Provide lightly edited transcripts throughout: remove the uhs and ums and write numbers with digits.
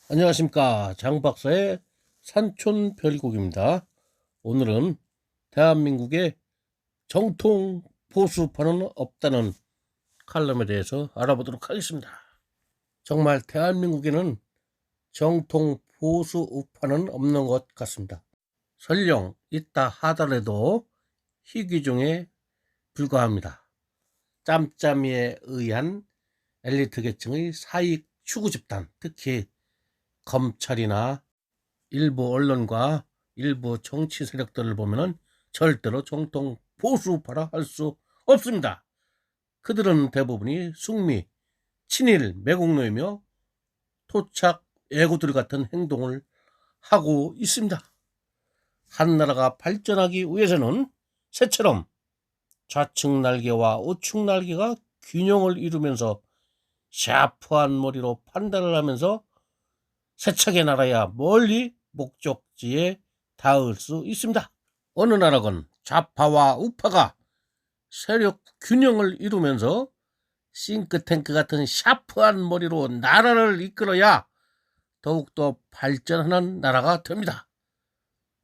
안녕하십니까. 장박사의 산촌별곡입니다. 오늘은 대한민국의 정통 보수파는 없다는 칼럼에 대해서 알아보도록 하겠습니다. 정말 대한민국에는 정통 보수 우파는 없는 것 같습니다. 설령 있다 하더라도 희귀종에 불과합니다. 짬짬이에 의한 엘리트 계층의 사익 추구 집단, 특히 검찰이나 일부 언론과 일부 정치 세력들을 보면은 절대로 정통 보수파라 할 수 없습니다. 그들은 대부분이 숙미, 친일, 매국노이며 토착 애고들 같은 행동을 하고 있습니다. 한 나라가 발전하기 위해서는 새처럼 좌측 날개와 우측 날개가 균형을 이루면서 샤프한 머리로 판단을 하면서 세척의 나라야 멀리 목적지에 닿을 수 있습니다. 어느 나라건 좌파와 우파가 세력 균형을 이루면서 싱크탱크 같은 샤프한 머리로 나라를 이끌어야 더욱더 발전하는 나라가 됩니다.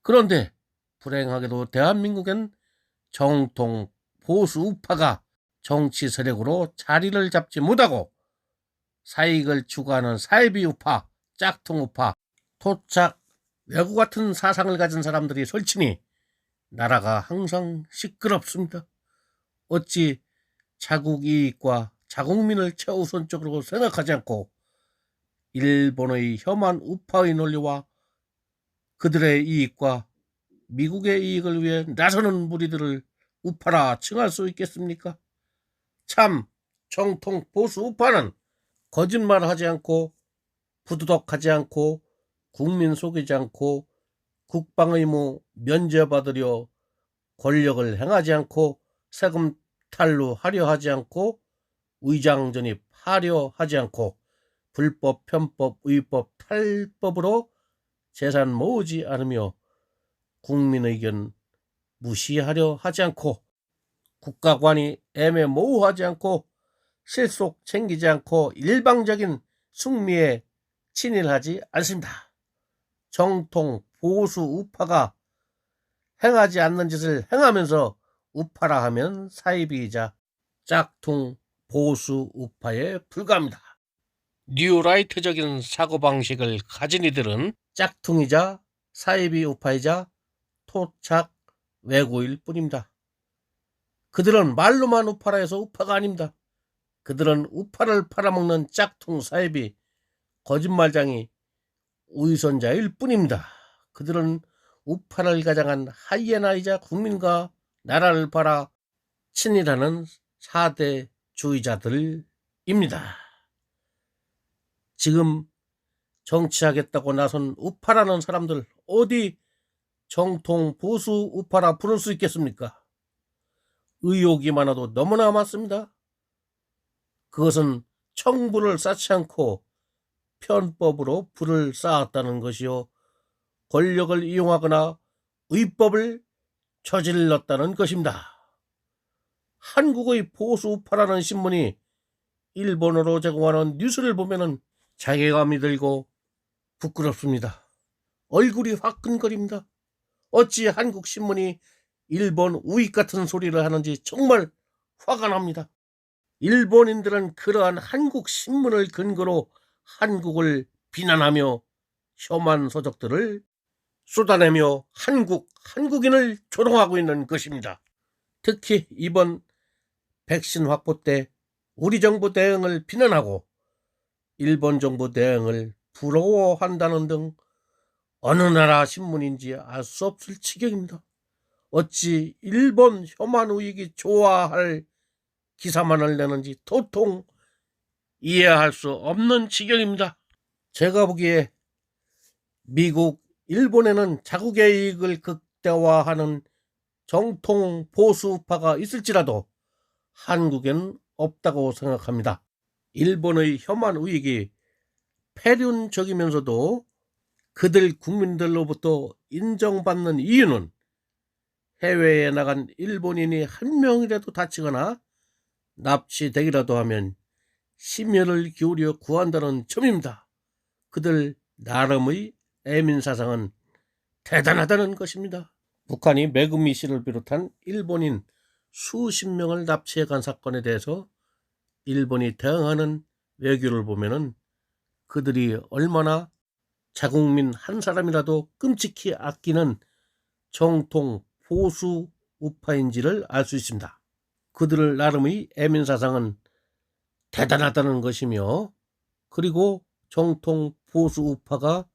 그런데 불행하게도 대한민국엔 정통 보수 우파가 정치 세력으로 자리를 잡지 못하고 사익을 추구하는 사이비 우파, 짝퉁 우파, 토착 외구 같은 사상을 가진 사람들이 설치니 나라가 항상 시끄럽습니다. 어찌 자국 이익과 자국민을 최우선적으로 생각하지 않고 일본의 혐한 우파의 논리와 그들의 이익과 미국의 이익을 위해 나서는 무리들을 우파라 칭할 수 있겠습니까? 참 정통 보수 우파는 거짓말하지 않고 부도덕하지 않고 국민 속이지 않고 국방의무 면제받으려 권력을 행하지 않고 세금 탈루하려 하지 않고 위장 전입하려 하지 않고 불법, 편법, 위법, 탈법으로 재산 모으지 않으며 국민 의견 무시하려 하지 않고 국가관이 애매모호하지 않고 실속 챙기지 않고 일방적인 숙미에 친일하지 않습니다. 정통 보수 우파가 행하지 않는 짓을 행하면서 우파라 하면 사이비이자 짝퉁 보수 우파에 불과합니다. 뉴라이트적인 사고방식을 가진 이들은 짝퉁이자 사이비 우파이자 토착 외고일 뿐입니다. 그들은 말로만 우파라 해서 우파가 아닙니다. 그들은 우파를 팔아먹는 짝퉁 사이비 거짓말장이 우위선자일 뿐입니다. 그들은 우파를 가장한 하이에나이자 국민과 나라를 팔아 친일하는 4대 주의자들입니다. 지금 정치하겠다고 나선 우파라는 사람들 어디 정통 보수 우파라 부를 수 있겠습니까? 의혹이 많아도 너무나 많습니다. 그것은 청부를 쌓지 않고 편법으로 불을 쌓았다는 것이요, 권력을 이용하거나 위법을 저질렀다는 것입니다. 한국의 보수우파라는 신문이 일본어로 제공하는 뉴스를 보면 자괴감이 들고 부끄럽습니다. 얼굴이 화끈거립니다. 어찌 한국 신문이 일본 우익 같은 소리를 하는지 정말 화가 납니다. 일본인들은 그러한 한국 신문을 근거로 한국을 비난하며 혐한 서적들을 쏟아내며 한국인을 조롱하고 있는 것입니다. 특히 이번 백신 확보 때 우리 정부 대응을 비난하고 일본 정부 대응을 부러워한다는 등 어느 나라 신문인지 알 수 없을 지경입니다. 어찌 일본 혐한 우익이 좋아할 기사만을 내는지 도통 이해할 수 없는 지경입니다. 제가 보기에 미국, 일본에는 자국의 이익을 극대화하는 정통 보수파가 있을지라도 한국엔 없다고 생각합니다. 일본의 혐한 우익이 폐륜적이면서도 그들 국민들로부터 인정받는 이유는 해외에 나간 일본인이 한 명이라도 다치거나 납치되기라도 하면 심혈을 기울여 구한다는 점입니다. 그들 나름의 애민사상은 대단하다는 것입니다. 북한이 메구미 씨를 비롯한 일본인 수십 명을 납치해간 사건에 대해서 일본이 대응하는 외교를 보면은 그들이 얼마나 자국민 한 사람이라도 끔찍히 아끼는 정통 보수 우파인지를 알 수 있습니다. 그들 나름의 애민사상은 대단하다는 것이며, 그리고 정통 보수 우파가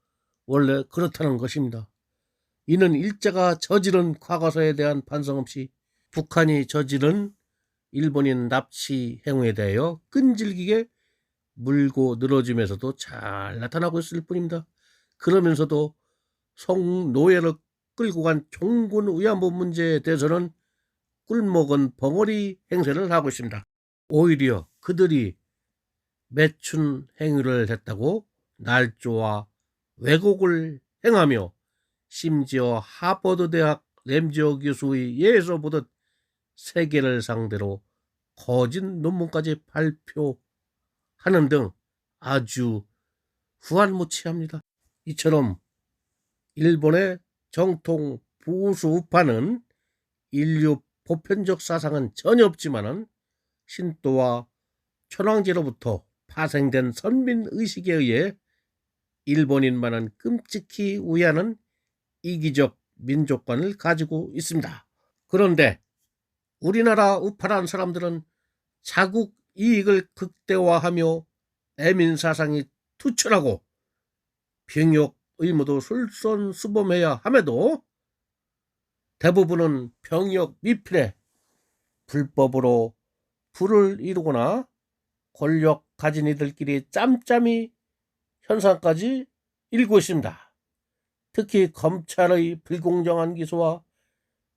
원래 그렇다는 것입니다. 이는 일제가 저지른 과거사에 대한 반성 없이 북한이 저지른 일본인 납치 행위에 대하여 끈질기게 물고 늘어지면서도 잘 나타나고 있을 뿐입니다. 그러면서도 성노예를 끌고 간 종군 위안부 문제에 대해서는 꿀먹은 벙어리 행세를 하고 있습니다. 오히려 그들이 매춘 행위를 했다고 날조와 왜곡을 행하며 심지어 하버드 대학 램지어 교수의 예에서 보듯 세계를 상대로 거짓 논문까지 발표하는 등 아주 후한무치합니다. 이처럼 일본의 정통 보수 우파는 인류 보편적 사상은 전혀 없지만은 신도와 천황제로부터 파생된 선민의식에 의해 일본인만은 끔찍히 우애하는 이기적 민족관을 가지고 있습니다. 그런데 우리나라 우파란 사람들은 자국 이익을 극대화하며 애민사상이 투철하고 병역 의무도 솔선수범해야 함에도 대부분은 병역 미필에 불법으로 부를 이루거나 권력 가진 이들끼리 짬짬이 현상까지 일고 있습니다. 특히 검찰의 불공정한 기소와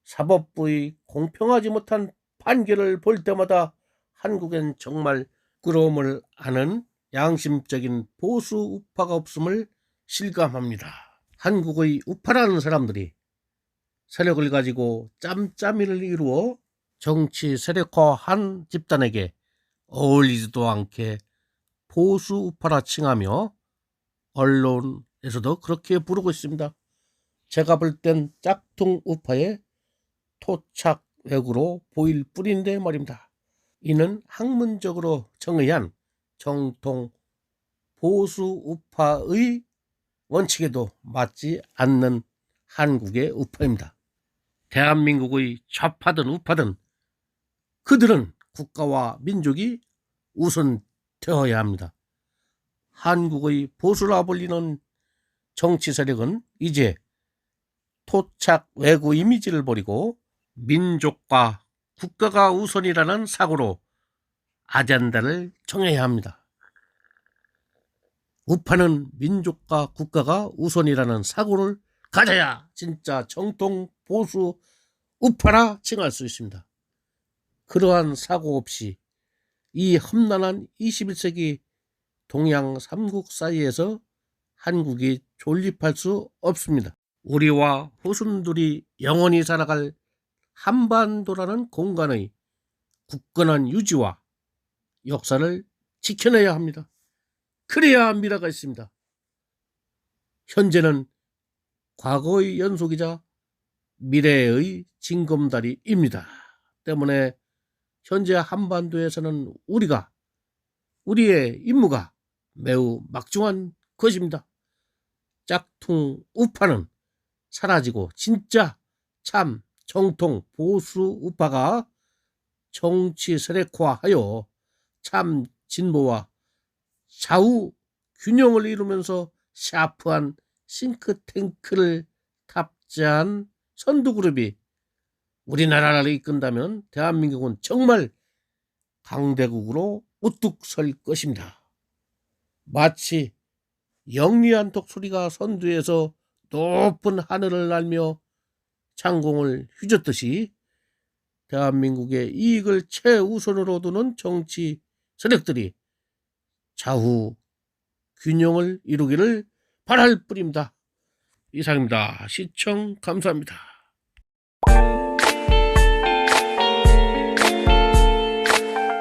사법부의 공평하지 못한 판결을 볼 때마다 한국엔 정말 부끄러움을 아는 양심적인 보수 우파가 없음을 실감합니다. 한국의 우파라는 사람들이 세력을 가지고 짬짬이를 이루어 정치 세력화한 집단에게 어울리지도 않게 보수 우파라 칭하며 언론에서도 그렇게 부르고 있습니다. 제가 볼 땐 짝퉁 우파의 토착 외구로 보일 뿐인데 말입니다. 이는 학문적으로 정의한 정통 보수 우파의 원칙에도 맞지 않는 한국의 우파입니다. 대한민국의 좌파든 우파든 그들은 국가와 민족이 우선 되어야 합니다. 한국의 보수라 불리는 정치 세력은 이제 토착 외구 이미지를 버리고 민족과 국가가 우선이라는 사고로 아젠다를 정해야 합니다. 우파는 민족과 국가가 우선이라는 사고를 가져야 진짜 정통 보수 우파라 칭할 수 있습니다. 그러한 사고 없이 이 험난한 21세기 동양 삼국 사이에서 한국이 존립할 수 없습니다. 우리와 후손들이 영원히 살아갈 한반도라는 공간의 굳건한 유지와 역사를 지켜내야 합니다. 그래야 미래가 있습니다. 현재는 과거의 연속이자 미래의 징검다리입니다. 때문에 현재 한반도에서는 우리의 임무가 매우 막중한 것입니다. 짝퉁 우파는 사라지고 진짜 참 정통 보수 우파가 정치 세력화하여 참 진보와 좌우 균형을 이루면서 샤프한 싱크탱크를 탑재한 선두그룹이 우리나라를 이끈다면 대한민국은 정말 강대국으로 우뚝 설 것입니다. 마치 영리한 독수리가 선두에서 높은 하늘을 날며 창공을 휘젓듯이 대한민국의 이익을 최우선으로 두는 정치 세력들이 좌우 균형을 이루기를 바랄 뿐입니다. 이상입니다. 시청 감사합니다.